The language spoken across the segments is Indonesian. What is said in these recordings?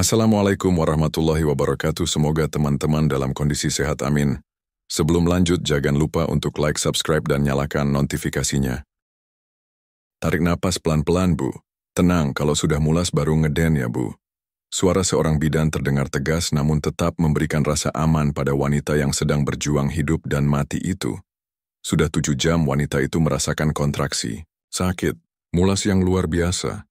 Assalamualaikum warahmatullahi wabarakatuh. Semoga teman-teman dalam kondisi sehat, amin. Sebelum lanjut, jangan lupa untuk like, subscribe, dan nyalakan notifikasinya. Tarik napas pelan-pelan, Bu. Tenang, kalau sudah mulas baru ngeden ya, Bu. Suara seorang bidan terdengar tegas namun tetap memberikan rasa aman pada wanita yang sedang berjuang hidup dan mati itu. Sudah 7 jam wanita itu merasakan kontraksi, sakit, mulas yang luar biasa.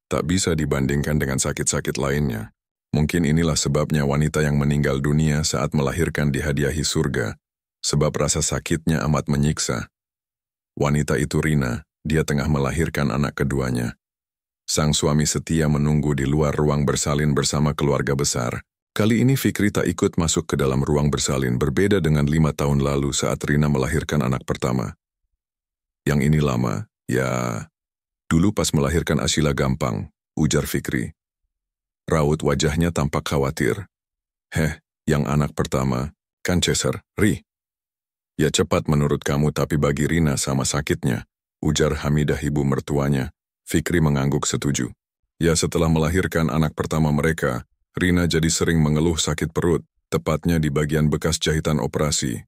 Tak bisa dibandingkan dengan sakit-sakit lainnya. Mungkin inilah sebabnya wanita yang meninggal dunia saat melahirkan dihadiahi surga, sebab rasa sakitnya amat menyiksa. Wanita itu Rina, dia tengah melahirkan anak keduanya. Sang suami setia menunggu di luar ruang bersalin bersama keluarga besar. Kali ini Fikri tak ikut masuk ke dalam ruang bersalin, berbeda dengan 5 tahun lalu saat Rina melahirkan anak pertama. Yang ini lama, ya... Dulu pas melahirkan Asyila gampang, ujar Fikri. Raut wajahnya tampak khawatir. Yang anak pertama, kan Cesar, Ri. Ya cepat menurut kamu tapi bagi Rina sama sakitnya, ujar Hamidah ibu mertuanya. Fikri mengangguk setuju. Ya setelah melahirkan anak pertama mereka, Rina jadi sering mengeluh sakit perut, tepatnya di bagian bekas jahitan operasi.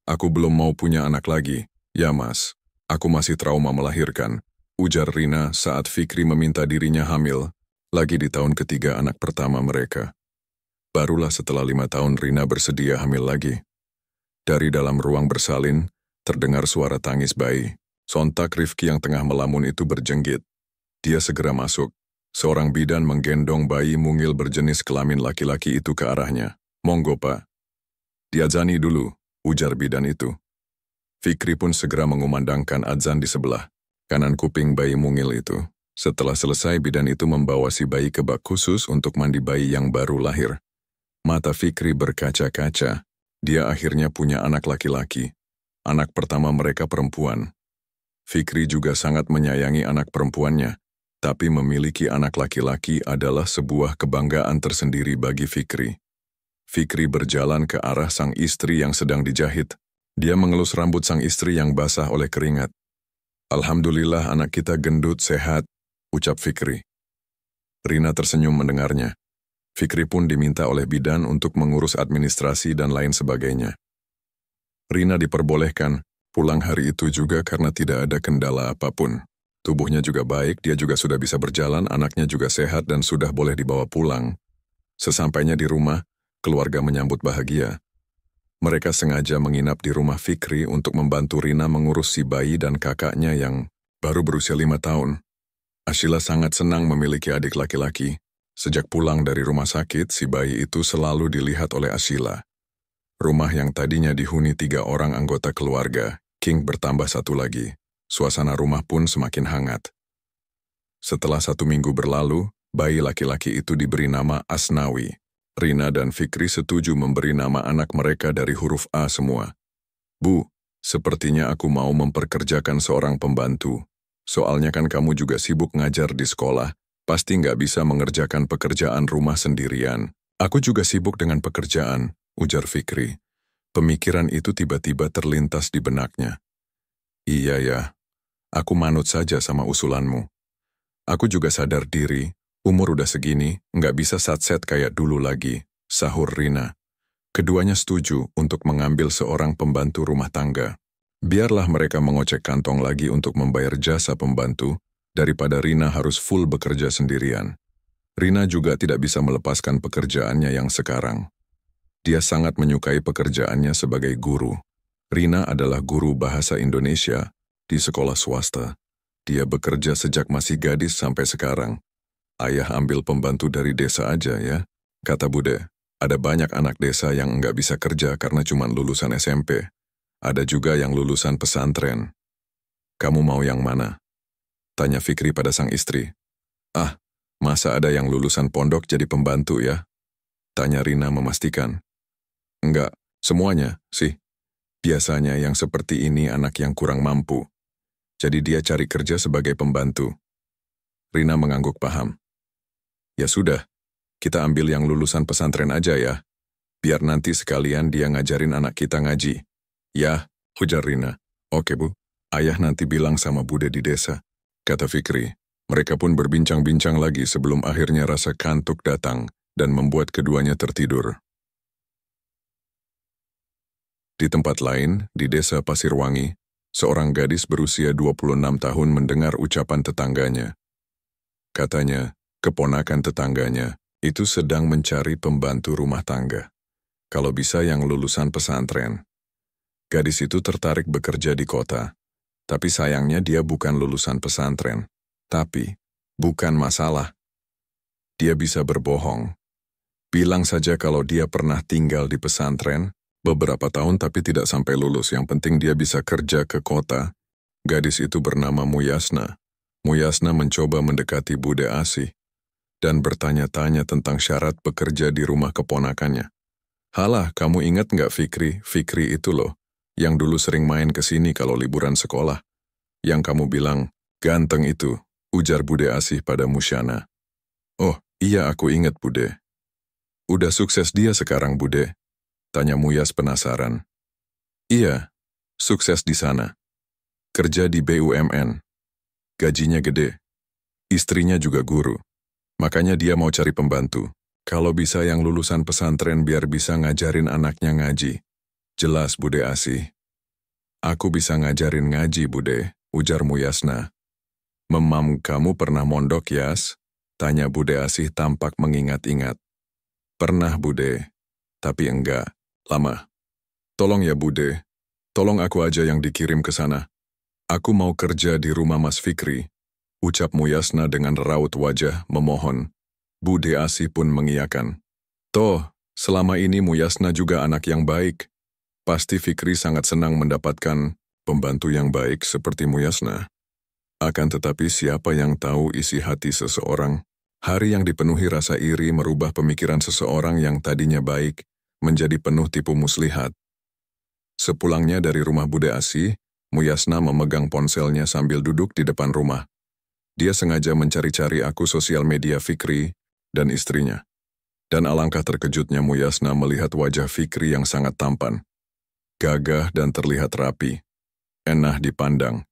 Aku belum mau punya anak lagi. Ya mas, aku masih trauma melahirkan. Ujar Rina saat Fikri meminta dirinya hamil, lagi di tahun ketiga anak pertama mereka. Barulah setelah 5 tahun Rina bersedia hamil lagi. Dari dalam ruang bersalin, terdengar suara tangis bayi. Sontak Rifki yang tengah melamun itu berjenggit. Dia segera masuk. Seorang bidan menggendong bayi mungil berjenis kelamin laki-laki itu ke arahnya. Monggo pak. Diazani dulu, ujar bidan itu. Fikri pun segera mengumandangkan adzan di sebelah. Kanan kuping bayi mungil itu. Setelah selesai, bidan itu membawa si bayi ke bak khusus untuk mandi bayi yang baru lahir. Mata Fikri berkaca-kaca. Dia akhirnya punya anak laki-laki. Anak pertama mereka perempuan. Fikri juga sangat menyayangi anak perempuannya, tapi memiliki anak laki-laki adalah sebuah kebanggaan tersendiri bagi Fikri. Fikri berjalan ke arah sang istri yang sedang dijahit. Dia mengelus rambut sang istri yang basah oleh keringat. Alhamdulillah anak kita gendut sehat, ucap Fikri. Rina tersenyum mendengarnya. Fikri pun diminta oleh bidan untuk mengurus administrasi dan lain sebagainya. Rina diperbolehkan pulang hari itu juga karena tidak ada kendala apapun. Tubuhnya juga baik, dia juga sudah bisa berjalan, anaknya juga sehat dan sudah boleh dibawa pulang. Sesampainya di rumah, keluarga menyambut bahagia. Mereka sengaja menginap di rumah Fikri untuk membantu Rina mengurus si bayi dan kakaknya yang baru berusia 5 tahun. Asyila sangat senang memiliki adik laki-laki. Sejak pulang dari rumah sakit, si bayi itu selalu dilihat oleh Asyila. Rumah yang tadinya dihuni 3 orang anggota keluarga, King bertambah 1 lagi. Suasana rumah pun semakin hangat. Setelah 1 minggu berlalu, bayi laki-laki itu diberi nama Asnawi. Rina dan Fikri setuju memberi nama anak mereka dari huruf A semua. Bu, sepertinya aku mau memperkerjakan seorang pembantu. Soalnya kan kamu juga sibuk ngajar di sekolah, pasti nggak bisa mengerjakan pekerjaan rumah sendirian. Aku juga sibuk dengan pekerjaan, ujar Fikri. Pemikiran itu tiba-tiba terlintas di benaknya. Iya ya, aku manut saja sama usulanmu. Aku juga sadar diri. Umur udah segini, nggak bisa satset kayak dulu lagi, sahur Rina. Keduanya setuju untuk mengambil seorang pembantu rumah tangga. Biarlah mereka mengocek kantong lagi untuk membayar jasa pembantu, daripada Rina harus full bekerja sendirian. Rina juga tidak bisa melepaskan pekerjaannya yang sekarang. Dia sangat menyukai pekerjaannya sebagai guru. Rina adalah guru bahasa Indonesia di sekolah swasta. Dia bekerja sejak masih gadis sampai sekarang. Ayah ambil pembantu dari desa aja ya, kata Bude. Ada banyak anak desa yang nggak bisa kerja karena cuma lulusan SMP. Ada juga yang lulusan pesantren. Kamu mau yang mana? Tanya Fikri pada sang istri. Ah, masa ada yang lulusan pondok jadi pembantu ya? Tanya Rina memastikan. Enggak, semuanya sih. Biasanya yang seperti ini anak yang kurang mampu. Jadi dia cari kerja sebagai pembantu. Rina mengangguk paham. Ya sudah, kita ambil yang lulusan pesantren aja ya. Biar nanti sekalian dia ngajarin anak kita ngaji. Ya, ujar Rina. Oke bu, ayah nanti bilang sama Bude di desa, kata Fikri. Mereka pun berbincang-bincang lagi sebelum akhirnya rasa kantuk datang dan membuat keduanya tertidur. Di tempat lain, di desa Pasirwangi, seorang gadis berusia 26 tahun mendengar ucapan tetangganya. Katanya, keponakan tetangganya itu sedang mencari pembantu rumah tangga. Kalau bisa yang lulusan pesantren. Gadis itu tertarik bekerja di kota, tapi sayangnya dia bukan lulusan pesantren. Tapi, bukan masalah. Dia bisa berbohong. Bilang saja kalau dia pernah tinggal di pesantren, beberapa tahun tapi tidak sampai lulus. Yang penting dia bisa kerja ke kota. Gadis itu bernama Muyasna. Muyasna mencoba mendekati Bude Asih dan bertanya-tanya tentang syarat bekerja di rumah keponakannya. Halah, kamu ingat nggak Fikri? Fikri itu loh, yang dulu sering main ke sini kalau liburan sekolah. Yang kamu bilang, ganteng itu, ujar Bude Asih pada Musyana. Oh, iya aku ingat Bude. Udah sukses dia sekarang Bude? Tanya Muyas penasaran. Iya, sukses di sana. Kerja di BUMN. Gajinya gede. Istrinya juga guru. Makanya dia mau cari pembantu. Kalau bisa yang lulusan pesantren biar bisa ngajarin anaknya ngaji. Jelas Bude Asih. Aku bisa ngajarin ngaji Bude, ujar Muyasna. Memam kamu pernah mondok Yas? Tanya Bude Asih tampak mengingat-ingat. Pernah Bude, tapi enggak, lama. Tolong ya Bude, tolong aku aja yang dikirim ke sana. Aku mau kerja di rumah Mas Fikri, ucap Muyasna dengan raut wajah memohon. Bude Asih pun mengiyakan. Toh, selama ini Muyasna juga anak yang baik. Pasti Fikri sangat senang mendapatkan pembantu yang baik seperti Muyasna. Akan tetapi siapa yang tahu isi hati seseorang? Hari yang dipenuhi rasa iri merubah pemikiran seseorang yang tadinya baik menjadi penuh tipu muslihat. Sepulangnya dari rumah Bude Asih, Muyasna memegang ponselnya sambil duduk di depan rumah. Dia sengaja mencari-cari akun sosial media Fikri dan istrinya. Dan alangkah terkejutnya Muyasna melihat wajah Fikri yang sangat tampan. Gagah dan terlihat rapi. Enak dipandang.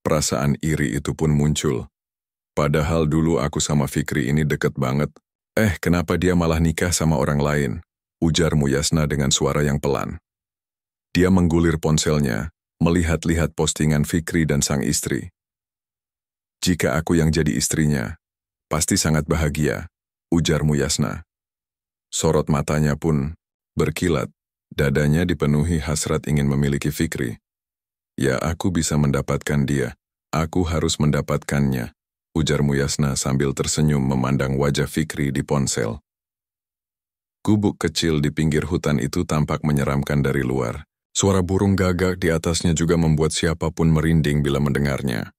Perasaan iri itu pun muncul. Padahal dulu aku sama Fikri ini deket banget. Kenapa dia malah nikah sama orang lain? Ujar Muyasna dengan suara yang pelan. Dia menggulir ponselnya, melihat-lihat postingan Fikri dan sang istri. Jika aku yang jadi istrinya, pasti sangat bahagia, ujar Muyasna. Sorot matanya pun berkilat, dadanya dipenuhi hasrat ingin memiliki Fikri. Ya aku bisa mendapatkan dia, aku harus mendapatkannya, ujar Muyasna sambil tersenyum memandang wajah Fikri di ponsel. Gubuk kecil di pinggir hutan itu tampak menyeramkan dari luar. Suara burung gagak di atasnya juga membuat siapapun merinding bila mendengarnya.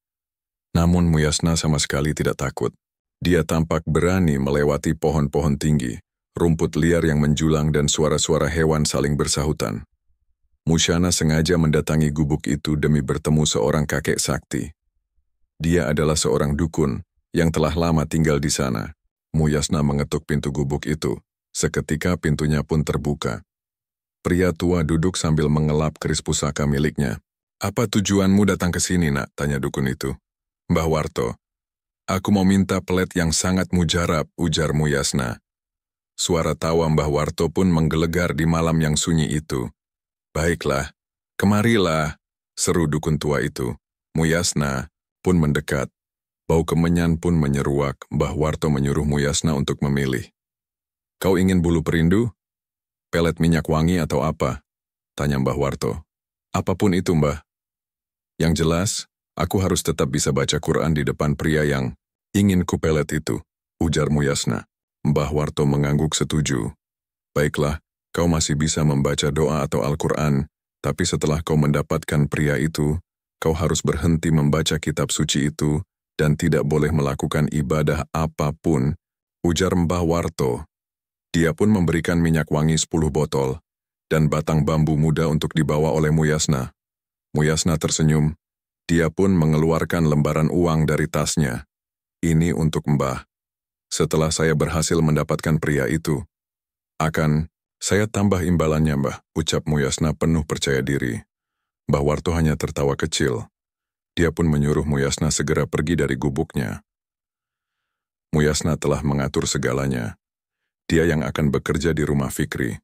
Namun Muyasna sama sekali tidak takut. Dia tampak berani melewati pohon-pohon tinggi, rumput liar yang menjulang dan suara-suara hewan saling bersahutan. Musyana sengaja mendatangi gubuk itu demi bertemu seorang kakek sakti. Dia adalah seorang dukun yang telah lama tinggal di sana. Muyasna mengetuk pintu gubuk itu. Seketika pintunya pun terbuka. Pria tua duduk sambil mengelap keris pusaka miliknya. Apa tujuanmu datang ke sini, nak? Tanya dukun itu. Mbah Warto, aku mau minta pelet yang sangat mujarab, ujar Muyasna. Suara tawa Mbah Warto pun menggelegar di malam yang sunyi itu. Baiklah, kemarilah, seru dukun tua itu. Muyasna pun mendekat. Bau kemenyan pun menyeruak. Mbah Warto menyuruh Muyasna untuk memilih. Kau ingin bulu perindu? Pelet minyak wangi atau apa? Tanya Mbah Warto. Apapun itu, Mbah. Yang jelas, aku harus tetap bisa baca Quran di depan pria yang ingin kupelet itu, ujar Muyasna. Mbah Warto mengangguk setuju. Baiklah, kau masih bisa membaca doa atau Al-Quran, tapi setelah kau mendapatkan pria itu, kau harus berhenti membaca kitab suci itu dan tidak boleh melakukan ibadah apapun, ujar Mbah Warto. Dia pun memberikan minyak wangi 10 botol dan batang bambu muda untuk dibawa oleh Muyasna. Muyasna tersenyum. Dia pun mengeluarkan lembaran uang dari tasnya. Ini untuk Mbah. Setelah saya berhasil mendapatkan pria itu, akan saya tambah imbalannya, Mbah, ucap Muyasna penuh percaya diri. Mbah Warto hanya tertawa kecil. Dia pun menyuruh Muyasna segera pergi dari gubuknya. Muyasna telah mengatur segalanya. Dia yang akan bekerja di rumah Fikri.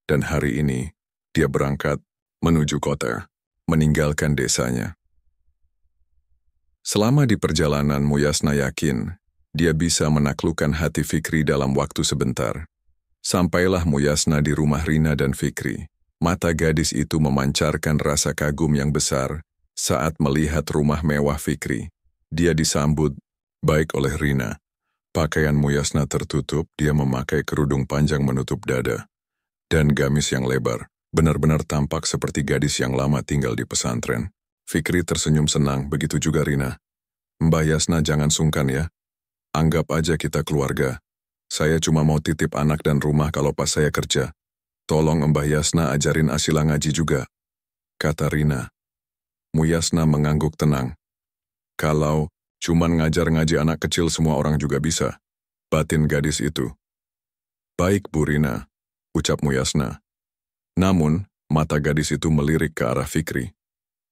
Dan hari ini, dia berangkat menuju kota, meninggalkan desanya. Selama di perjalanan, Muyasna yakin dia bisa menaklukkan hati Fikri dalam waktu sebentar. Sampailah Muyasna di rumah Rina dan Fikri. Mata gadis itu memancarkan rasa kagum yang besar saat melihat rumah mewah Fikri. Dia disambut baik oleh Rina. Pakaian Muyasna tertutup, dia memakai kerudung panjang menutup dada. Dan gamis yang lebar, benar-benar tampak seperti gadis yang lama tinggal di pesantren. Fikri tersenyum senang, begitu juga Rina. Mbah Yasna jangan sungkan ya. Anggap aja kita keluarga. Saya cuma mau titip anak dan rumah kalau pas saya kerja. Tolong Mbah Yasna ajarin Asyila ngaji juga, kata Rina. Muyasna mengangguk tenang. Kalau cuman ngajar ngaji anak kecil semua orang juga bisa, batin gadis itu. Baik Bu Rina, ucap Muyasna. Namun, mata gadis itu melirik ke arah Fikri.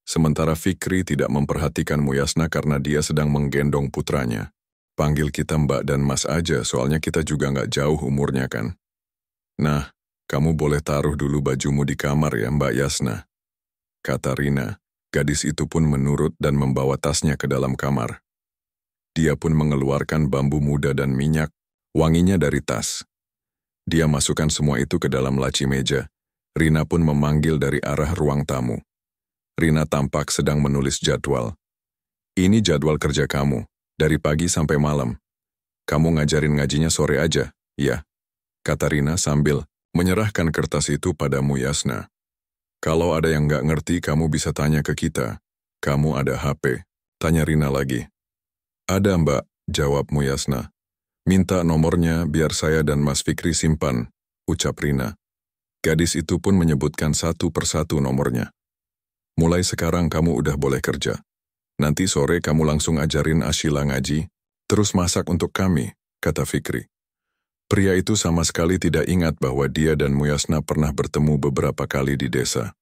Sementara Fikri tidak memperhatikan Muyasna karena dia sedang menggendong putranya. Panggil kita Mbak dan Mas aja, soalnya kita juga nggak jauh umurnya kan. Nah, kamu boleh taruh dulu bajumu di kamar ya Mbak Yasna, kata Rina. Gadis itu pun menurut dan membawa tasnya ke dalam kamar. Dia pun mengeluarkan bambu muda dan minyak, wanginya dari tas. Dia masukkan semua itu ke dalam laci meja. Rina pun memanggil dari arah ruang tamu. Rina tampak sedang menulis jadwal. Ini jadwal kerja kamu, dari pagi sampai malam. Kamu ngajarin ngajinya sore aja, ya, kata Rina sambil menyerahkan kertas itu pada Muyasna. Kalau ada yang nggak ngerti, kamu bisa tanya ke kita. Kamu ada HP, tanya Rina lagi. Ada Mbak, jawab Muyasna. Minta nomornya biar saya dan Mas Fikri simpan, ucap Rina. Gadis itu pun menyebutkan satu persatu nomornya. Mulai sekarang kamu udah boleh kerja. Nanti sore kamu langsung ajarin Asyila ngaji, terus masak untuk kami, kata Fikri. Pria itu sama sekali tidak ingat bahwa dia dan Muyasna pernah bertemu beberapa kali di desa.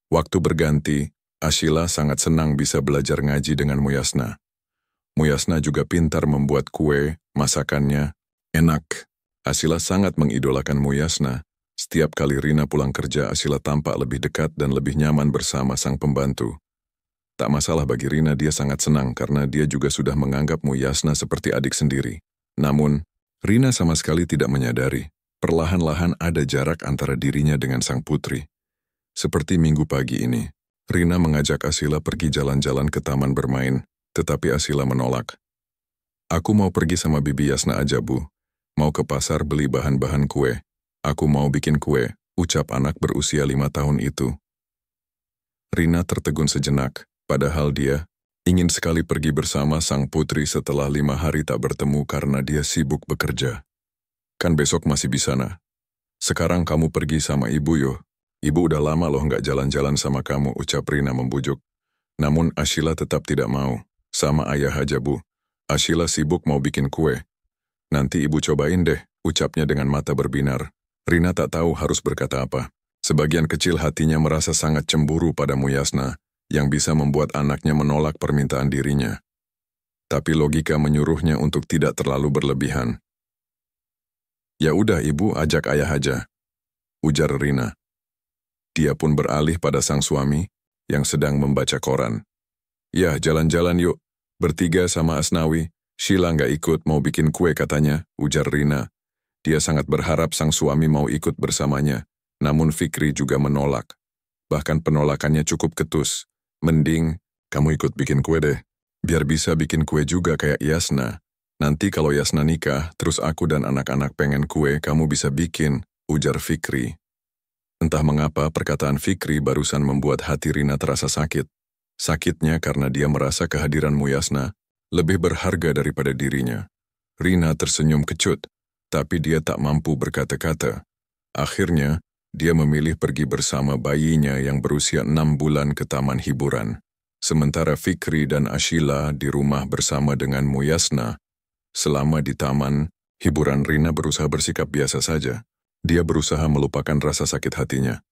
Waktu berganti, Asyila sangat senang bisa belajar ngaji dengan Muyasna. Muyasna juga pintar membuat kue, masakannya enak. Asyila sangat mengidolakan Muyasna. Setiap kali Rina pulang kerja, Asyila tampak lebih dekat dan lebih nyaman bersama sang pembantu. Tak masalah bagi Rina, dia sangat senang karena dia juga sudah menganggap Muyasna seperti adik sendiri. Namun, Rina sama sekali tidak menyadari, perlahan-lahan ada jarak antara dirinya dengan sang putri. Seperti minggu pagi ini, Rina mengajak Asyila pergi jalan-jalan ke taman bermain, tetapi Asyila menolak. Aku mau pergi sama Bibi Yasna aja Bu, mau ke pasar beli bahan-bahan kue. Aku mau bikin kue, ucap anak berusia 5 tahun itu. Rina tertegun sejenak, padahal dia ingin sekali pergi bersama sang putri setelah 5 hari tak bertemu karena dia sibuk bekerja. Kan besok masih bisa nah. Sekarang kamu pergi sama ibu yo. Ibu udah lama loh nggak jalan-jalan sama kamu, ucap Rina membujuk. Namun Asyila tetap tidak mau. Sama ayah aja Bu. Asyila sibuk mau bikin kue. Nanti ibu cobain deh, ucapnya dengan mata berbinar. Rina tak tahu harus berkata apa. Sebagian kecil hatinya merasa sangat cemburu pada Muyasna, yang bisa membuat anaknya menolak permintaan dirinya. Tapi logika menyuruhnya untuk tidak terlalu berlebihan. Ya udah ibu, ajak ayah aja, ujar Rina. Dia pun beralih pada sang suami yang sedang membaca koran. Ya jalan-jalan yuk, bertiga sama Asnawi. Sheila nggak ikut, mau bikin kue katanya, ujar Rina. Dia sangat berharap sang suami mau ikut bersamanya, namun Fikri juga menolak. Bahkan penolakannya cukup ketus. Mending, kamu ikut bikin kue deh, biar bisa bikin kue juga kayak Yasna. Nanti kalau Yasna nikah, terus aku dan anak-anak pengen kue, kamu bisa bikin, ujar Fikri. Entah mengapa perkataan Fikri barusan membuat hati Rina terasa sakit. Sakitnya karena dia merasa kehadiran Muyasna lebih berharga daripada dirinya. Rina tersenyum kecut, tapi dia tak mampu berkata-kata. Akhirnya, dia memilih pergi bersama bayinya yang berusia 6 bulan ke taman hiburan. Sementara Fikri dan Asyila di rumah bersama dengan Muyasna. Selama di taman hiburan, Rina berusaha bersikap biasa saja. Dia berusaha melupakan rasa sakit hatinya.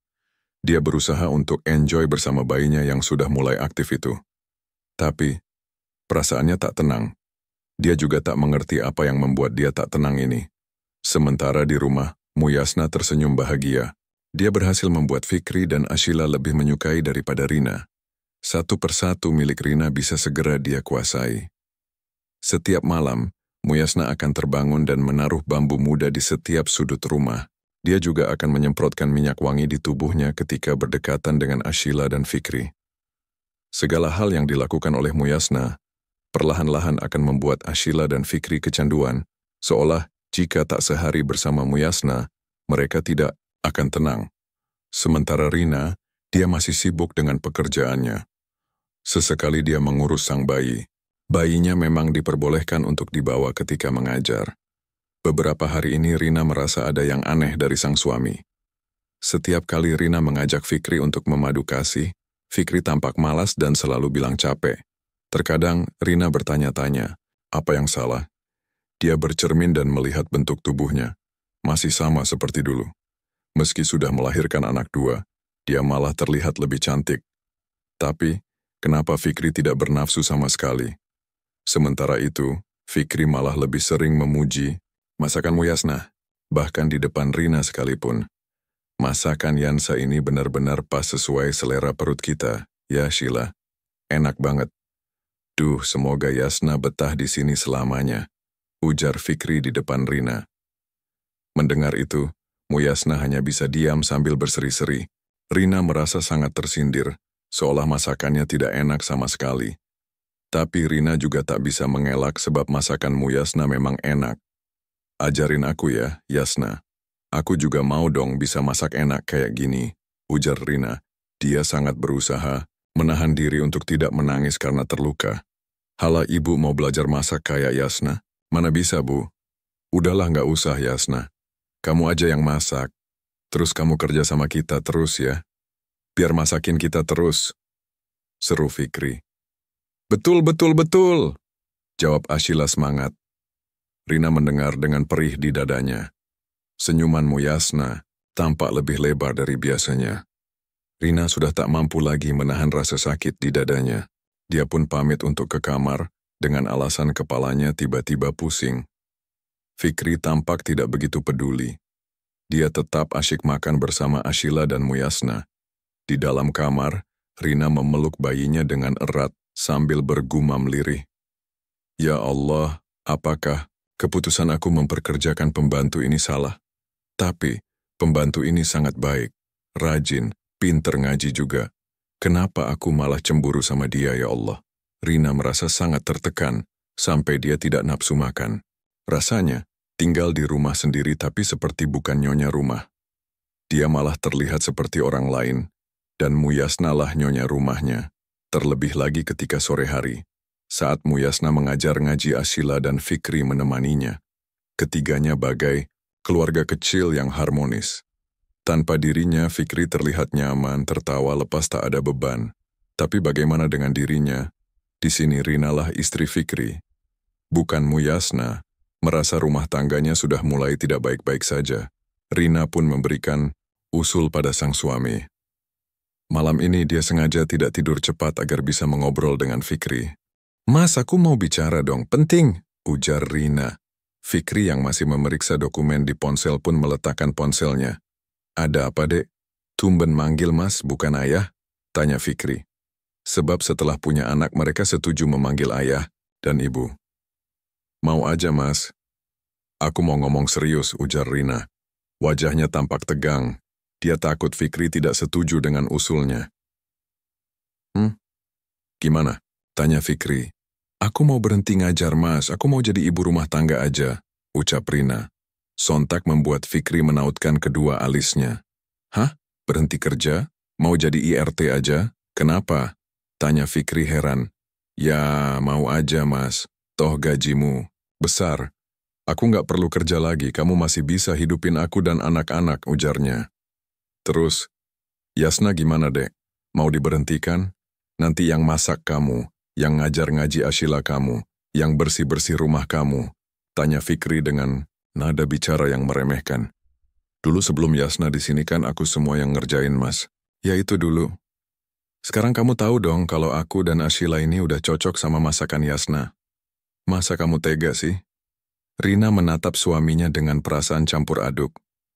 Dia berusaha untuk enjoy bersama bayinya yang sudah mulai aktif itu. Tapi, perasaannya tak tenang. Dia juga tak mengerti apa yang membuat dia tak tenang ini. Sementara di rumah, Muyasna tersenyum bahagia. Dia berhasil membuat Fikri dan Ashila lebih menyukai daripada Rina. Satu persatu milik Rina bisa segera dia kuasai. Setiap malam, Muyasna akan terbangun dan menaruh bambu muda di setiap sudut rumah. Dia juga akan menyemprotkan minyak wangi di tubuhnya ketika berdekatan dengan Ashila dan Fikri. Segala hal yang dilakukan oleh Muyasna, perlahan-lahan akan membuat Ashila dan Fikri kecanduan, seolah jika tak sehari bersama Muyasna, mereka tidak akan tenang. Sementara Rina, dia masih sibuk dengan pekerjaannya. Sesekali dia mengurus sang bayi. Bayinya memang diperbolehkan untuk dibawa ketika mengajar. Beberapa hari ini Rina merasa ada yang aneh dari sang suami. Setiap kali Rina mengajak Fikri untuk memadu kasih, Fikri tampak malas dan selalu bilang capek. Terkadang Rina bertanya-tanya, apa yang salah? Dia bercermin dan melihat bentuk tubuhnya. Masih sama seperti dulu. Meski sudah melahirkan anak dua, dia malah terlihat lebih cantik. Tapi, kenapa Fikri tidak bernafsu sama sekali? Sementara itu, Fikri malah lebih sering memuji masakan Muyasna, bahkan di depan Rina sekalipun. Masakan Yansa ini benar-benar pas sesuai selera perut kita, ya Sheila. Enak banget. Duh, semoga Yasna betah di sini selamanya, ujar Fikri di depan Rina. Mendengar itu, Muyasna hanya bisa diam sambil berseri-seri. Rina merasa sangat tersindir, seolah masakannya tidak enak sama sekali. Tapi Rina juga tak bisa mengelak sebab masakan Muyasna memang enak. Ajarin aku ya, Yasna. Aku juga mau dong bisa masak enak kayak gini, ujar Rina. Dia sangat berusaha menahan diri untuk tidak menangis karena terluka. Hala ibu mau belajar masak kayak Yasna? Mana bisa, Bu? Udahlah nggak usah, Yasna. Kamu aja yang masak. Terus kamu kerja sama kita terus ya. Biar masakin kita terus, seru Fikri. Betul, betul, betul, jawab Ashila semangat. Rina mendengar dengan perih di dadanya. Senyuman Muyasna tampak lebih lebar dari biasanya. Rina sudah tak mampu lagi menahan rasa sakit di dadanya. Dia pun pamit untuk ke kamar dengan alasan kepalanya tiba-tiba pusing. Fikri tampak tidak begitu peduli. Dia tetap asyik makan bersama Ashila dan Muyasna. Di dalam kamar, Rina memeluk bayinya dengan erat sambil bergumam lirih. Ya Allah, apakah keputusan aku memperkerjakan pembantu ini salah? Tapi, pembantu ini sangat baik, rajin, pinter ngaji juga. Kenapa aku malah cemburu sama dia ya Allah? Rina merasa sangat tertekan, sampai dia tidak nafsu makan. Rasanya, tinggal di rumah sendiri tapi seperti bukan nyonya rumah. Dia malah terlihat seperti orang lain, dan Muyasna lah nyonya rumahnya. Terlebih lagi ketika sore hari, saat Muyasna mengajar ngaji Ashila dan Fikri menemaninya. Ketiganya bagai keluarga kecil yang harmonis. Tanpa dirinya, Fikri terlihat nyaman, tertawa lepas tak ada beban. Tapi bagaimana dengan dirinya? Di sini Rina lah istri Fikri. Bukan Muyasna, merasa rumah tangganya sudah mulai tidak baik-baik saja. Rina pun memberikan usul pada sang suami. Malam ini dia sengaja tidak tidur cepat agar bisa mengobrol dengan Fikri. Mas, aku mau bicara dong, penting, ujar Rina. Fikri yang masih memeriksa dokumen di ponsel pun meletakkan ponselnya. Ada apa, Dek? Tumben manggil Mas, bukan ayah? Tanya Fikri. Sebab setelah punya anak mereka setuju memanggil ayah dan ibu. Mau aja, Mas. Aku mau ngomong serius, ujar Rina. Wajahnya tampak tegang. Dia takut Fikri tidak setuju dengan usulnya. Gimana? Tanya Fikri. Aku mau berhenti ngajar, Mas. Aku mau jadi ibu rumah tangga aja, ucap Rina. Sontak membuat Fikri menautkan kedua alisnya. Hah? Berhenti kerja? Mau jadi IRT aja? Kenapa? Tanya Fikri heran. Ya, mau aja, Mas. Toh gajimu besar. Aku nggak perlu kerja lagi, kamu masih bisa hidupin aku dan anak-anak, ujarnya. Terus, Yasna gimana, Dek? Mau diberhentikan? Nanti yang masak kamu, yang ngajar ngaji Ashila kamu, yang bersih-bersih rumah kamu. Tanya Fikri dengan nada bicara yang meremehkan. Dulu sebelum Yasna di sini kan aku semua yang ngerjain, Mas. Ya itu dulu. Sekarang kamu tahu dong kalau aku dan Ashila ini udah cocok sama masakan Yasna. Masa kamu tega sih? Rina menatap suaminya dengan perasaan campur aduk.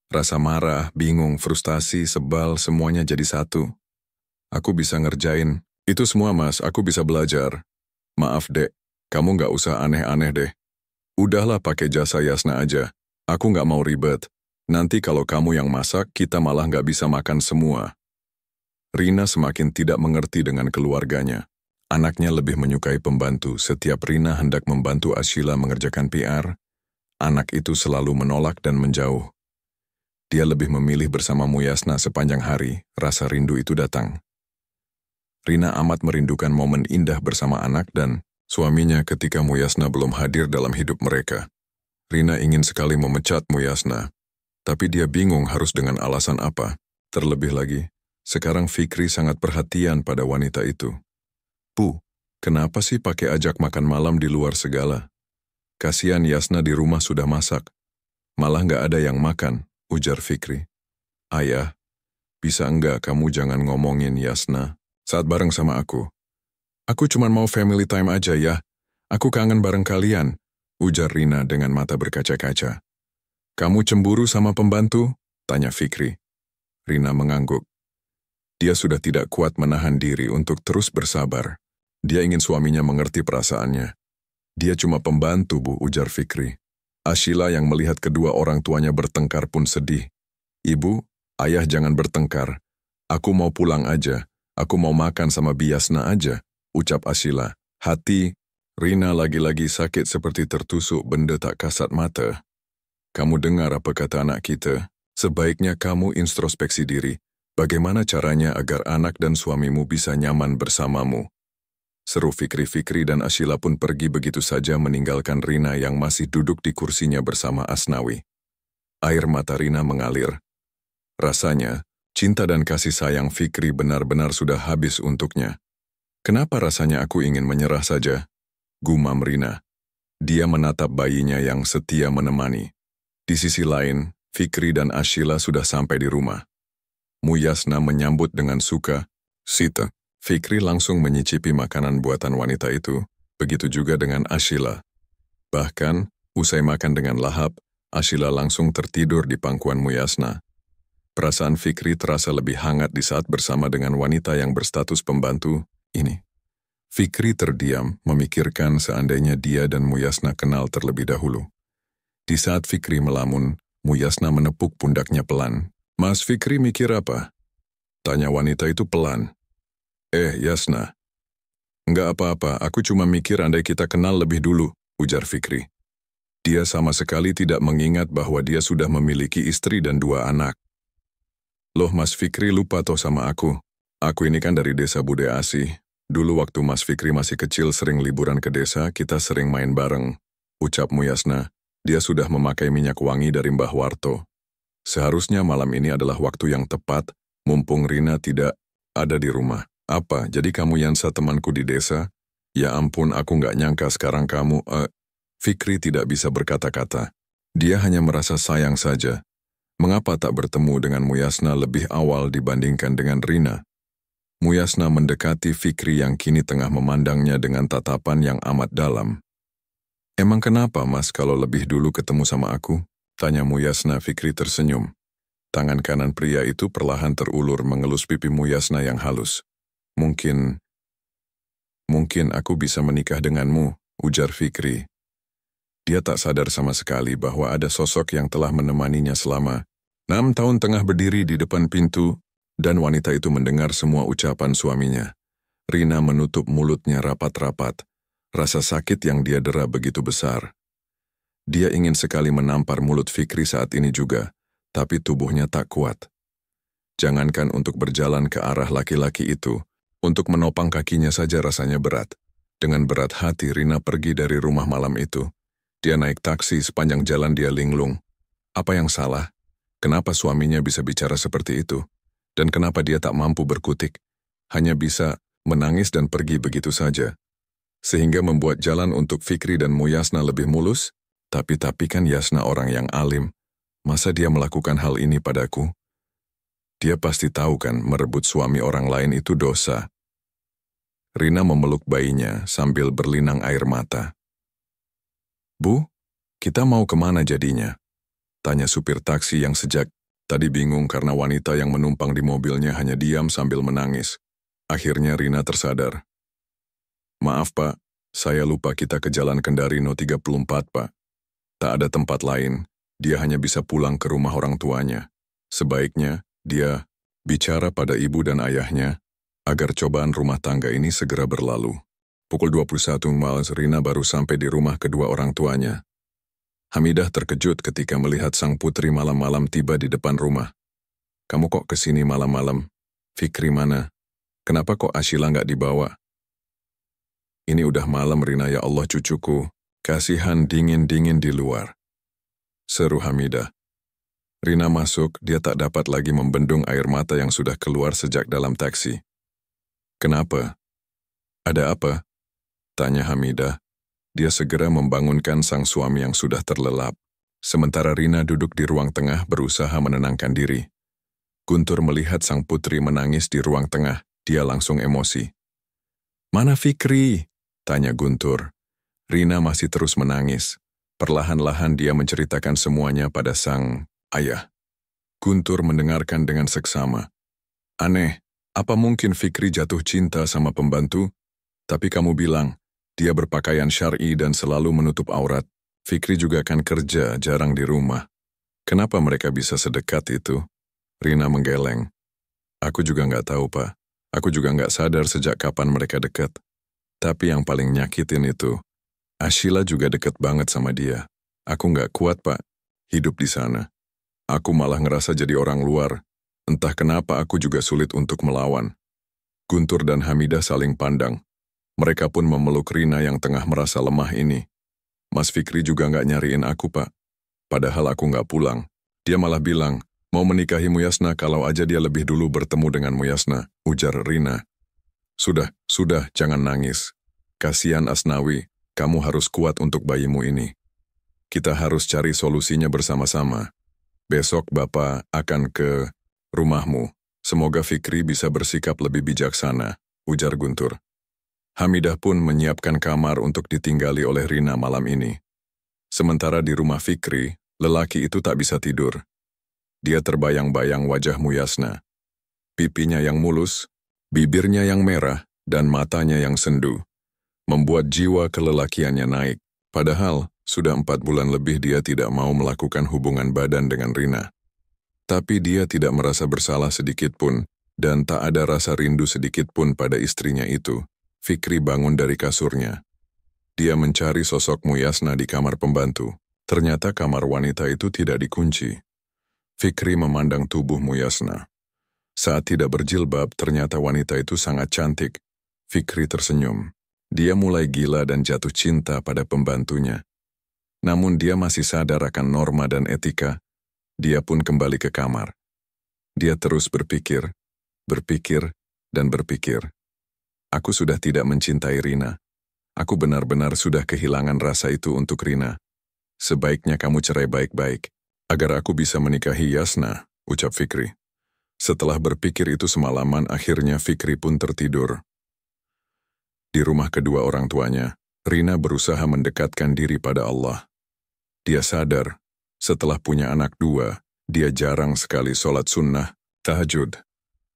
Rasa marah, bingung, frustasi, sebal, semuanya jadi satu. Aku bisa ngerjain. Itu semua mas, aku bisa belajar. Maaf dek, kamu nggak usah aneh-aneh deh. Udahlah pakai jasa Yasna aja. Aku nggak mau ribet. Nanti kalau kamu yang masak, kita malah nggak bisa makan semua. Rina semakin tidak mengerti dengan keluarganya. Anaknya lebih menyukai pembantu. Setiap Rina hendak membantu Ashila mengerjakan PR, anak itu selalu menolak dan menjauh. Dia lebih memilih bersama Muyasna sepanjang hari, rasa rindu itu datang. Rina amat merindukan momen indah bersama anak dan suaminya ketika Muyasna belum hadir dalam hidup mereka. Rina ingin sekali memecat Muyasna, tapi dia bingung harus dengan alasan apa. Terlebih lagi, sekarang Fikri sangat perhatian pada wanita itu. Bu, kenapa sih pakai ajak makan malam di luar segala? Kasihan Yasna di rumah sudah masak. Malah nggak ada yang makan, ujar Fikri. Ayah, bisa enggak kamu jangan ngomongin Yasna saat bareng sama aku? Aku cuma mau family time aja ya. Aku kangen bareng kalian, ujar Rina dengan mata berkaca-kaca. Kamu cemburu sama pembantu? Tanya Fikri. Rina mengangguk. Dia sudah tidak kuat menahan diri untuk terus bersabar. Dia ingin suaminya mengerti perasaannya. Dia cuma pembantu, Bu, ujar Fikri. Ashila yang melihat kedua orang tuanya bertengkar pun sedih. Ibu, ayah jangan bertengkar. Aku mau pulang aja. Aku mau makan sama Biasna aja, ucap Ashila. Hati Rina lagi-lagi sakit seperti tertusuk benda tak kasat mata. Kamu dengar apa kata anak kita? Sebaiknya kamu introspeksi diri. Bagaimana caranya agar anak dan suamimu bisa nyaman bersamamu? Seru Fikri dan Ashila pun pergi begitu saja meninggalkan Rina yang masih duduk di kursinya bersama Asnawi. Air mata Rina mengalir. Rasanya, cinta dan kasih sayang Fikri benar-benar sudah habis untuknya. Kenapa rasanya aku ingin menyerah saja? Gumam Rina. Dia menatap bayinya yang setia menemani. Di sisi lain, Fikri dan Ashila sudah sampai di rumah. Muyasna menyambut dengan suka. Sita. Fikri langsung menyicipi makanan buatan wanita itu, begitu juga dengan Ashila. Bahkan, usai makan dengan lahap, Ashila langsung tertidur di pangkuan Muyasna. Perasaan Fikri terasa lebih hangat di saat bersama dengan wanita yang berstatus pembantu ini. Fikri terdiam, memikirkan seandainya dia dan Muyasna kenal terlebih dahulu. Di saat Fikri melamun, Muyasna menepuk pundaknya pelan. Mas Fikri mikir apa? Tanya wanita itu pelan. Yasna. Enggak apa-apa, aku cuma mikir andai kita kenal lebih dulu, ujar Fikri. Dia sama sekali tidak mengingat bahwa dia sudah memiliki istri dan 2 anak. Loh Mas Fikri lupa toh sama aku. Aku ini kan dari desa Bude Asih. Dulu waktu Mas Fikri masih kecil sering liburan ke desa, kita sering main bareng. Ucap Muyasna, dia sudah memakai minyak wangi dari Mbah Warto. Seharusnya malam ini adalah waktu yang tepat, mumpung Rina tidak ada di rumah. Apa, jadi kamu Yansa temanku di desa? Ya ampun, aku nggak nyangka sekarang kamu, Fikri tidak bisa berkata-kata. Dia hanya merasa sayang saja. Mengapa tak bertemu dengan Muyasna lebih awal dibandingkan dengan Rina? Muyasna mendekati Fikri yang kini tengah memandangnya dengan tatapan yang amat dalam. Emang kenapa mas kalau lebih dulu ketemu sama aku? Tanya Muyasna. Fikri tersenyum. Tangan kanan pria itu perlahan terulur mengelus pipi Muyasna yang halus. Mungkin aku bisa menikah denganmu, ujar Fikri. Dia tak sadar sama sekali bahwa ada sosok yang telah menemaninya selama 6 tahun tengah berdiri di depan pintu, dan wanita itu mendengar semua ucapan suaminya. Rina menutup mulutnya rapat-rapat. Rasa sakit yang dia dera begitu besar. Dia ingin sekali menampar mulut Fikri saat ini juga, tapi tubuhnya tak kuat. Jangankan untuk berjalan ke arah laki-laki itu, untuk menopang kakinya saja rasanya berat. Dengan berat hati Rina pergi dari rumah malam itu. Dia naik taksi, sepanjang jalan dia linglung. Apa yang salah? Kenapa suaminya bisa bicara seperti itu? Dan kenapa dia tak mampu berkutik? Hanya bisa menangis dan pergi begitu saja. Sehingga membuat jalan untuk Fikri dan Muyasna lebih mulus. Tapi kan Yasna orang yang alim. Masa dia melakukan hal ini padaku? Dia pasti tahu kan merebut suami orang lain itu dosa. Rina memeluk bayinya sambil berlinang air mata. Bu, Kita mau kemana jadinya? Tanya supir taksi yang sejak tadi bingung karena wanita yang menumpang di mobilnya hanya diam sambil menangis. Akhirnya Rina tersadar. Maaf Pak, saya lupa kita ke Jalan Kendari No 34 Pak. Tak ada tempat lain, dia hanya bisa pulang ke rumah orang tuanya. Sebaiknya, dia bicara pada ibu dan ayahnya, agar cobaan rumah tangga ini segera berlalu. Pukul 21 malam Rina baru sampai di rumah kedua orang tuanya. Hamidah terkejut ketika melihat sang putri malam-malam tiba di depan rumah. Kamu kok kesini malam-malam? Fikri mana? Kenapa kok Ashila nggak dibawa? Ini udah malam Rina, ya Allah cucuku. Kasihan dingin-dingin di luar. Seru Hamidah. Rina masuk, dia tak dapat lagi membendung air mata yang sudah keluar sejak dalam taksi. Kenapa? Ada apa? Tanya Hamidah. Dia segera membangunkan sang suami yang sudah terlelap. Sementara Rina duduk di ruang tengah berusaha menenangkan diri. Guntur melihat sang putri menangis di ruang tengah, dia langsung emosi. Mana Fikri? Tanya Guntur. Rina masih terus menangis. Perlahan-lahan dia menceritakan semuanya pada sang ayah. Guntur mendengarkan dengan seksama. Aneh, apa mungkin Fikri jatuh cinta sama pembantu? Tapi kamu bilang, dia berpakaian syar'i dan selalu menutup aurat. Fikri juga kan kerja, jarang di rumah. Kenapa mereka bisa sedekat itu? Rina menggeleng. Aku juga nggak tahu, Pak. Aku juga nggak sadar sejak kapan mereka dekat. Tapi yang paling nyakitin itu, Ashila juga dekat banget sama dia. Aku nggak kuat, Pak, hidup di sana. Aku malah ngerasa jadi orang luar. Entah kenapa aku juga sulit untuk melawan. Guntur dan Hamidah saling pandang. Mereka pun memeluk Rina yang tengah merasa lemah ini. Mas Fikri juga nggak nyariin aku, Pak. Padahal aku nggak pulang. Dia malah bilang, mau menikahi Muyasna kalau aja dia lebih dulu bertemu dengan Muyasna, ujar Rina. Sudah, jangan nangis. Kasihan Asnawi, kamu harus kuat untuk bayimu ini. Kita harus cari solusinya bersama-sama. Besok Bapak akan ke rumahmu. Semoga Fikri bisa bersikap lebih bijaksana, ujar Guntur. Hamidah pun menyiapkan kamar untuk ditinggali oleh Rina malam ini. Sementara di rumah Fikri, lelaki itu tak bisa tidur. Dia terbayang-bayang wajah Muyasna. Pipinya yang mulus, bibirnya yang merah, dan matanya yang sendu. Membuat jiwa kelelakiannya naik. Padahal, sudah 4 bulan lebih dia tidak mau melakukan hubungan badan dengan Rina. Tapi dia tidak merasa bersalah sedikit pun, dan tak ada rasa rindu sedikit pun pada istrinya itu. Fikri bangun dari kasurnya. Dia mencari sosok Muyasna di kamar pembantu. Ternyata kamar wanita itu tidak dikunci. Fikri memandang tubuh Muyasna. Saat tidak berjilbab, ternyata wanita itu sangat cantik. Fikri tersenyum. Dia mulai gila dan jatuh cinta pada pembantunya. Namun dia masih sadar akan norma dan etika. Dia pun kembali ke kamar. Dia terus berpikir, dan berpikir. Aku sudah tidak mencintai Rina. Aku benar-benar sudah kehilangan rasa itu untuk Rina. Sebaiknya kamu cerai baik-baik, agar aku bisa menikahi Yasna, ucap Fikri. Setelah berpikir itu semalaman, akhirnya Fikri pun tertidur. Di rumah kedua orang tuanya, Rina berusaha mendekatkan diri pada Allah. Dia sadar, setelah punya anak 2, dia jarang sekali sholat sunnah, tahajud.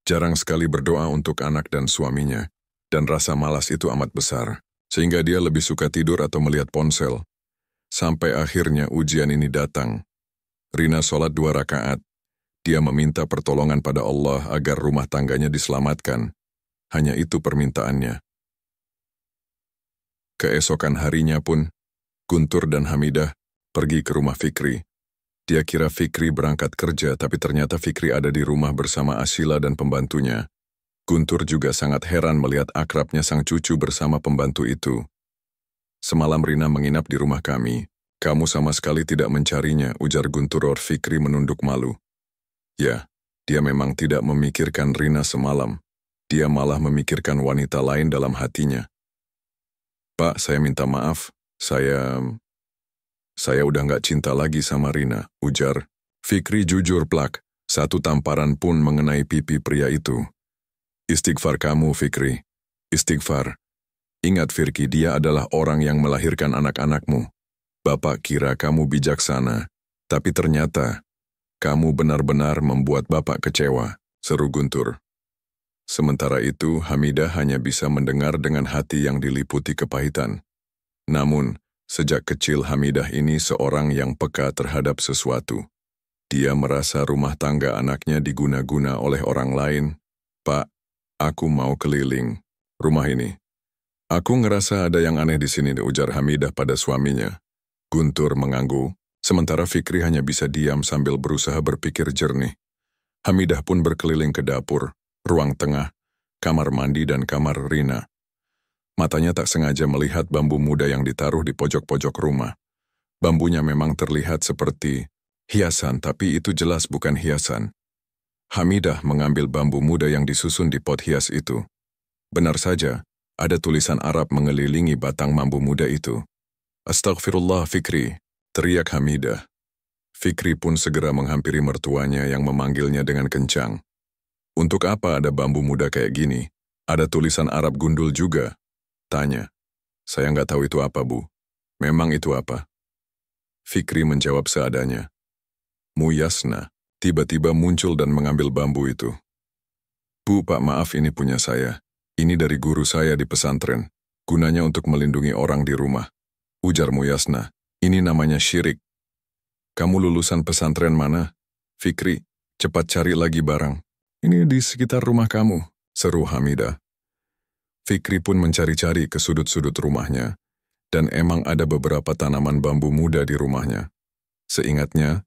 Jarang sekali berdoa untuk anak dan suaminya. Dan rasa malas itu amat besar, sehingga dia lebih suka tidur atau melihat ponsel. Sampai akhirnya ujian ini datang. Rina sholat 2 rakaat. Dia meminta pertolongan pada Allah agar rumah tangganya diselamatkan. Hanya itu permintaannya. Keesokan harinya pun, Guntur dan Hamidah pergi ke rumah Fikri. Dia kira Fikri berangkat kerja, tapi ternyata Fikri ada di rumah bersama Ashila dan pembantunya. Guntur juga sangat heran melihat akrabnya sang cucu bersama pembantu itu. Semalam Rina menginap di rumah kami. Kamu sama sekali tidak mencarinya, ujar Guntur. Fikri menunduk malu. Ya, dia memang tidak memikirkan Rina semalam. Dia malah memikirkan wanita lain dalam hatinya. Pak, saya minta maaf. Saya udah nggak cinta lagi sama Rina, ujar. Fikri jujur plak. Satu tamparan pun mengenai pipi pria itu. Istighfar kamu, Fikri. Istighfar. Ingat, Firki, dia adalah orang yang melahirkan anak-anakmu. Bapak kira kamu bijaksana, tapi ternyata kamu benar-benar membuat Bapak kecewa, seru Guntur. Sementara itu, Hamidah hanya bisa mendengar dengan hati yang diliputi kepahitan. Namun, sejak kecil Hamidah ini seorang yang peka terhadap sesuatu. Dia merasa rumah tangga anaknya diguna-guna oleh orang lain. Pak, aku mau keliling rumah ini. Aku ngerasa ada yang aneh di sini, ujar Hamidah pada suaminya. Guntur mengangguk, sementara Fikri hanya bisa diam sambil berusaha berpikir jernih. Hamidah pun berkeliling ke dapur, ruang tengah, kamar mandi dan kamar Rina. Matanya tak sengaja melihat bambu muda yang ditaruh di pojok-pojok rumah. Bambunya memang terlihat seperti hiasan, tapi itu jelas bukan hiasan. Hamidah mengambil bambu muda yang disusun di pot hias itu. Benar saja, ada tulisan Arab mengelilingi batang bambu muda itu. Astagfirullah Fikri, teriak Hamidah. Fikri pun segera menghampiri mertuanya yang memanggilnya dengan kencang. Untuk apa ada bambu muda kayak gini? Ada tulisan Arab gundul juga. Tanya. Saya nggak tahu itu apa, Bu. Memang itu apa? Fikri menjawab seadanya. Muyasna tiba-tiba muncul dan mengambil bambu itu. Bu, Pak, maaf, ini punya saya. Ini dari guru saya di pesantren. Gunanya untuk melindungi orang di rumah. Ujar Muyasna, ini namanya syirik. Kamu lulusan pesantren mana? Fikri, cepat cari lagi barang. Ini di sekitar rumah kamu, seru Hamidah. Fikri pun mencari-cari ke sudut-sudut rumahnya, dan emang ada beberapa tanaman bambu muda di rumahnya. Seingatnya,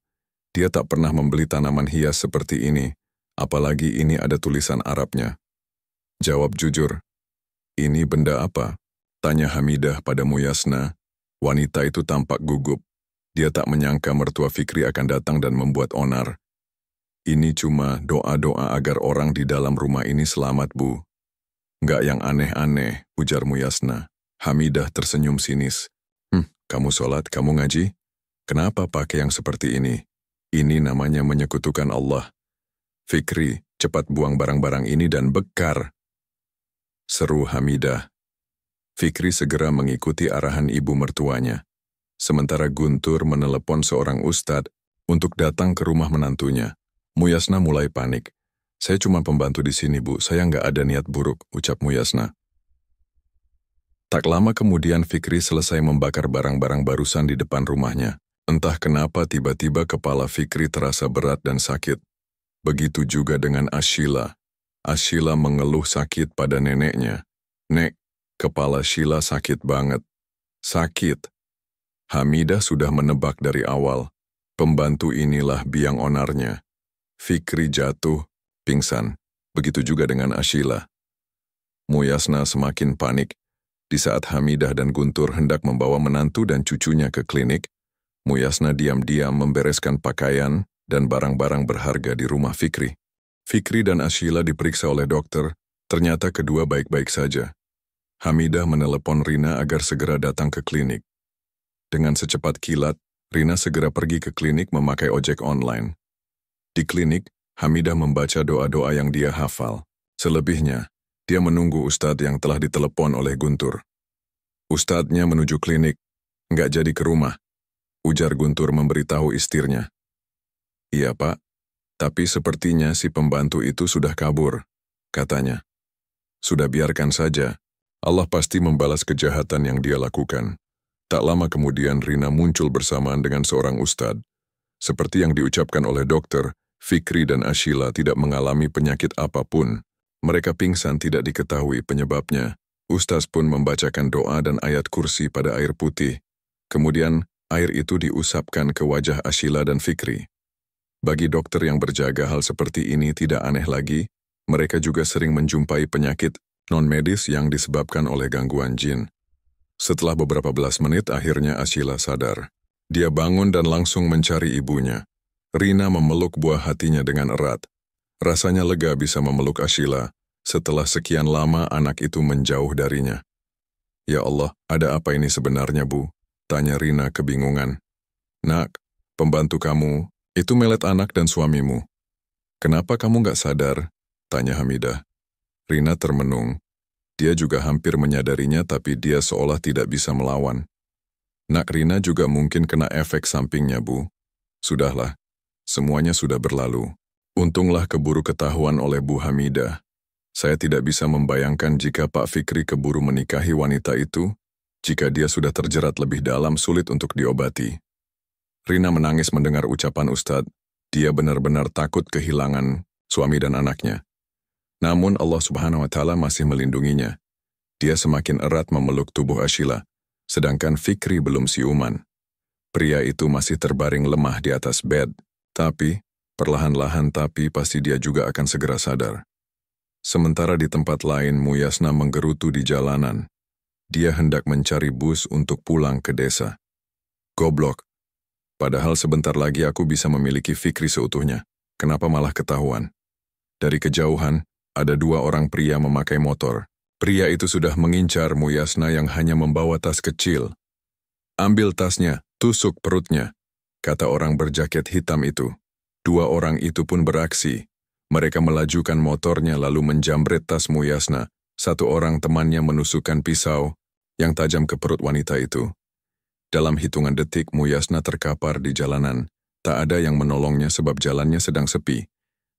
dia tak pernah membeli tanaman hias seperti ini, apalagi ini ada tulisan Arabnya. Jawab jujur, ini benda apa? Tanya Hamidah pada Muyasna. Wanita itu tampak gugup. Dia tak menyangka mertua Fikri akan datang dan membuat onar. Ini cuma doa-doa agar orang di dalam rumah ini selamat, Bu. Nggak yang aneh-aneh, ujar Muyasna. Hamidah tersenyum sinis. Kamu sholat, kamu ngaji? Kenapa pakai yang seperti ini? Ini namanya menyekutukan Allah. Fikri, cepat buang barang-barang ini dan bekar. Seru Hamidah. Fikri segera mengikuti arahan ibu mertuanya. Sementara Guntur menelepon seorang ustadz untuk datang ke rumah menantunya. Muyasna mulai panik. Saya cuma pembantu di sini, Bu. Saya nggak ada niat buruk, ucap Muyasna. Tak lama kemudian Fikri selesai membakar barang-barang barusan di depan rumahnya. Entah kenapa tiba-tiba kepala Fikri terasa berat dan sakit. Begitu juga dengan Ashila. Ashila mengeluh sakit pada neneknya. Nek, kepala Sheila sakit banget. Sakit. Hamidah sudah menebak dari awal. Pembantu inilah biang onarnya. Fikri jatuh, pingsan. Begitu juga dengan Ashila. Muyasna semakin panik. Di saat Hamidah dan Guntur hendak membawa menantu dan cucunya ke klinik, Muyasna diam-diam membereskan pakaian dan barang-barang berharga di rumah Fikri. Fikri dan Ashila diperiksa oleh dokter, ternyata kedua baik-baik saja. Hamidah menelepon Rina agar segera datang ke klinik. Dengan secepat kilat, Rina segera pergi ke klinik memakai ojek online. Di klinik, Hamidah membaca doa-doa yang dia hafal. Selebihnya, dia menunggu ustadz yang telah ditelepon oleh Guntur. Ustadznya menuju klinik, nggak jadi ke rumah, ujar Guntur memberitahu istirnya. Iya, Pak, tapi sepertinya si pembantu itu sudah kabur, katanya. Sudah biarkan saja. Allah pasti membalas kejahatan yang dia lakukan. Tak lama kemudian Rina muncul bersamaan dengan seorang ustadz. Seperti yang diucapkan oleh dokter, Fikri dan Ashila tidak mengalami penyakit apapun. Mereka pingsan tidak diketahui penyebabnya. Ustaz pun membacakan doa dan ayat kursi pada air putih. Kemudian, air itu diusapkan ke wajah Ashila dan Fikri. Bagi dokter yang berjaga hal seperti ini tidak aneh lagi, mereka juga sering menjumpai penyakit non-medis yang disebabkan oleh gangguan jin. Setelah beberapa belas menit, akhirnya Ashila sadar. Dia bangun dan langsung mencari ibunya. Rina memeluk buah hatinya dengan erat. Rasanya lega bisa memeluk Ashila. Setelah sekian lama anak itu menjauh darinya. Ya Allah, ada apa ini sebenarnya, Bu? Tanya Rina kebingungan. Nak, pembantu kamu, itu melet anak dan suamimu. Kenapa kamu nggak sadar? Tanya Hamidah. Rina termenung. Dia juga hampir menyadarinya tapi dia seolah tidak bisa melawan. Nak Rina juga mungkin kena efek sampingnya, Bu. Sudahlah, semuanya sudah berlalu. Untunglah keburu ketahuan oleh Bu Hamidah. Saya tidak bisa membayangkan jika Pak Fikri keburu menikahi wanita itu, jika dia sudah terjerat lebih dalam sulit untuk diobati. Rina menangis mendengar ucapan Ustadz. Dia benar-benar takut kehilangan suami dan anaknya. Namun Allah Subhanahu wa Ta'ala masih melindunginya. Dia semakin erat memeluk tubuh Ashila, sedangkan Fikri belum siuman. Pria itu masih terbaring lemah di atas bed, tapi perlahan-lahan pasti dia juga akan segera sadar. Sementara di tempat lain Muyasna menggerutu di jalanan. Dia hendak mencari bus untuk pulang ke desa. Goblok. Padahal sebentar lagi aku bisa memiliki Fikri seutuhnya. Kenapa malah ketahuan? Dari kejauhan, ada 2 orang pria memakai motor. Pria itu sudah mengincar Muyasna yang hanya membawa tas kecil. Ambil tasnya, tusuk perutnya, kata orang berjaket hitam itu. 2 orang itu pun beraksi. Mereka melajukan motornya lalu menjamret tas Muyasna. 1 orang temannya menusukkan pisau yang tajam ke perut wanita itu. Dalam hitungan detik Muyasna terkapar di jalanan. Tak ada yang menolongnya sebab jalannya sedang sepi.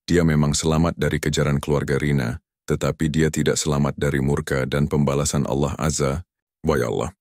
Dia memang selamat dari kejaran keluarga Rina, tetapi dia tidak selamat dari murka dan pembalasan Allah Azza wa Jalla.